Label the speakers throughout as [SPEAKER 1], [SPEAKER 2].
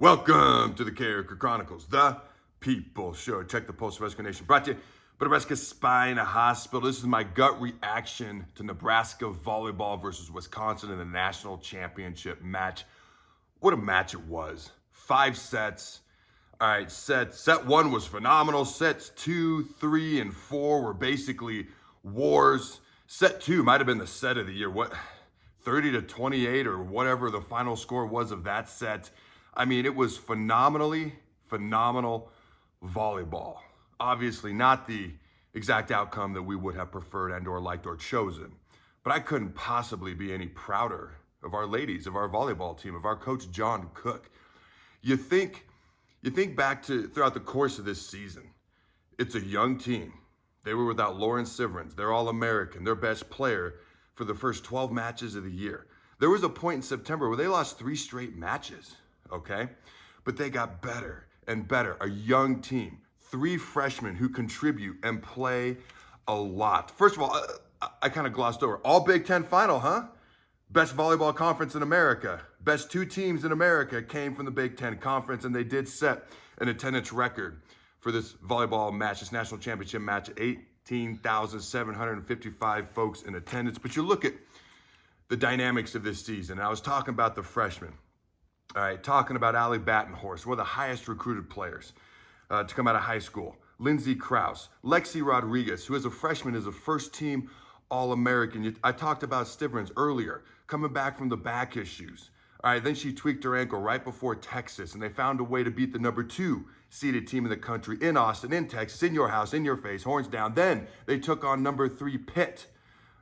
[SPEAKER 1] Welcome to the Carriker Chronicles, the People Show. Check the Pulse of Nebraska Nation. Brought to you by Nebraska Spine Hospital. This is my gut reaction to Nebraska volleyball versus Wisconsin in the national championship match. What a match it was. 5 sets. All right, set 1 was phenomenal. Sets 2, 3, and 4 were basically wars. Set 2 might have been the set of the year. 30-28 or whatever the final score was of that set. I mean, it was phenomenal volleyball. Obviously not the exact outcome that we would have preferred and or liked or chosen. But I couldn't possibly be any prouder of our ladies, of our volleyball team, of our coach, John Cook. You think back to throughout the course of this season, it's a young team. They were without Lauren Siverins. They're All-American, their best player for the first 12 matches of the year. There was a point in September where they lost 3 straight matches. Okay? But they got better and better. A young team, 3 freshmen who contribute and play a lot. First of all, I kind of glossed over. All Big Ten final, huh? Best volleyball conference in America. Best 2 teams in America came from the Big Ten Conference, and they did set an attendance record for this volleyball match, this national championship match. 18,755 folks in attendance. But you look at the dynamics of this season. I was talking about the freshmen. All right, talking about Allie Battenhorst, one of the highest recruited players to come out of high school. Lindsey Krause, Lexi Rodriguez, who as a freshman is a first-team All-American. I talked about Stivrins earlier, coming back from the back issues. All right, then she tweaked her ankle right before Texas, and they found a way to beat the number 2 seeded team in the country in Austin, in Texas, in your house, in your face, horns down. Then they took on number 3 Pitt,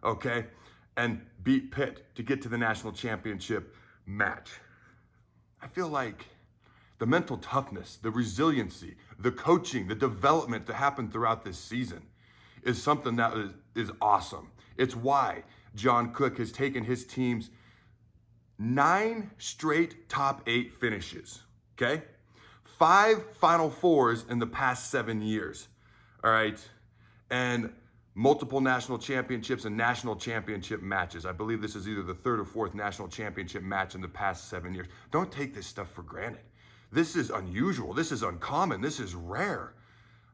[SPEAKER 1] okay, and beat Pitt to get to the national championship match. I feel like the mental toughness, the resiliency, the coaching, the development that happened throughout this season is something that is awesome. It's why John Cook has taken his team's 9 straight top 8 finishes, okay? 5 Final Fours in the past 7 years, all right? And multiple national championships and national championship matches. I believe this is either the 3rd or 4th national championship match in the past 7 years. Don't take this stuff for granted. This is unusual. This is uncommon. This is rare.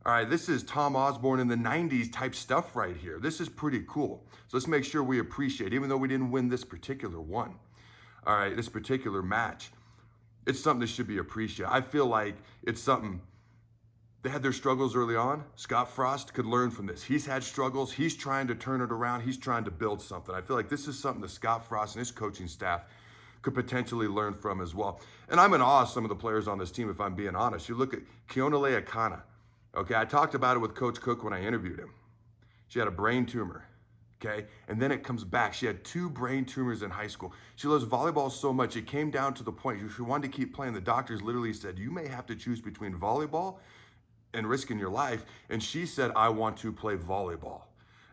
[SPEAKER 1] All right, this is Tom Osborne in the 90s type stuff right here. This is pretty cool. So let's make sure we appreciate, even though we didn't win this particular one, all right, this particular match, it's something that should be appreciated. I feel like it's something. They had their struggles early on. Scott Frost could learn from this. He's had struggles. He's trying to turn it around. He's trying to build something. I feel like this is something that Scott Frost and his coaching staff could potentially learn from as well. And I'm in awe of some of the players on this team, if I'm being honest. You look at Keona Leakana. Okay, I talked about it with Coach Cook when I interviewed him. She had a brain tumor, okay? And then it comes back. She had 2 brain tumors in high school. She loves volleyball so much, it came down to the point she wanted to keep playing. The doctors literally said, you may have to choose between volleyball and risking your life. And she said, I want to play volleyball.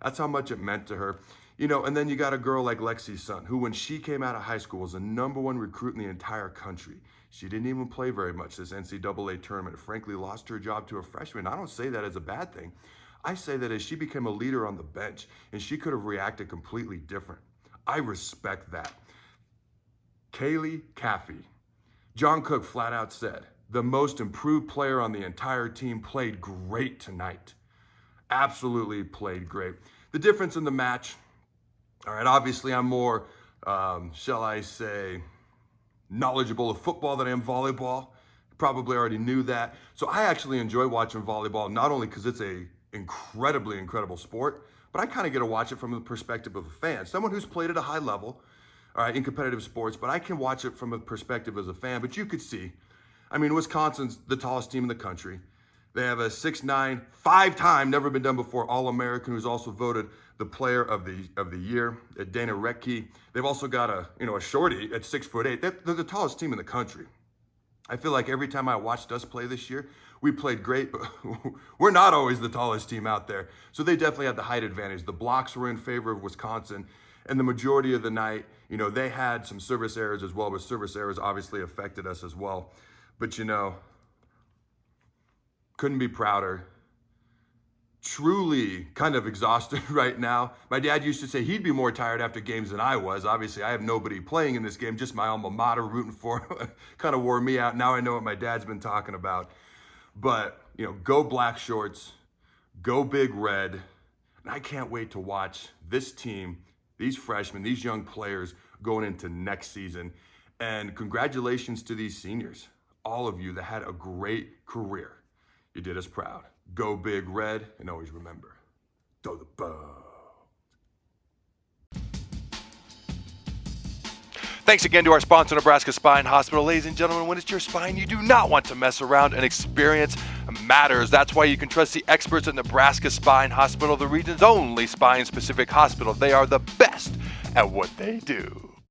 [SPEAKER 1] That's how much it meant to her. You know, and then you got a girl like Lexi Sun, who when she came out of high school was the #1 recruit in the entire country. She didn't even play very much this NCAA tournament. Frankly, lost her job to a freshman. I don't say that as a bad thing. I say that as she became a leader on the bench, and she could have reacted completely different. I respect that. Kaylee Caffey. John Cook flat out said, the most improved player on the entire team played great tonight. Absolutely played great. The difference in the match, all right, obviously I'm more, shall I say, knowledgeable of football than I am volleyball. Probably already knew that. So I actually enjoy watching volleyball, not only because it's a incredible sport, but I kind of get to watch it from the perspective of a fan. Someone who's played at a high level, all right, in competitive sports, but I can watch it from a perspective as a fan. But you could see, I mean, Wisconsin's the tallest team in the country. They have a 6'9", 5-time, never been done before, All-American, who's also voted the player of the year, Dana Rettke. They've also got a shorty at 6'8". They're the tallest team in the country. I feel like every time I watched us play this year, we played great, but we're not always the tallest team out there. So they definitely had the height advantage. The blocks were in favor of Wisconsin, and the majority of the night, they had some service errors as well, but service errors obviously affected us as well. But couldn't be prouder. truly kind of exhausted right now. My dad used to say he'd be more tired after games than I was. Obviously, I have nobody playing in this game, just my alma mater rooting for kind of wore me out. Now I know what my dad's been talking about. But, go Black Shorts, go Big Red. And I can't wait to watch this team, these freshmen, these young players going into next season. And congratulations to these seniors, all of you that had a great career. You did us proud. Go Big Red, and always remember, throw the ball.
[SPEAKER 2] Thanks again to our sponsor, Nebraska Spine Hospital. Ladies and gentlemen, when it's your spine, you do not want to mess around, and experience matters. That's why you can trust the experts at Nebraska Spine Hospital, the region's only spine-specific hospital. They are the best at what they do.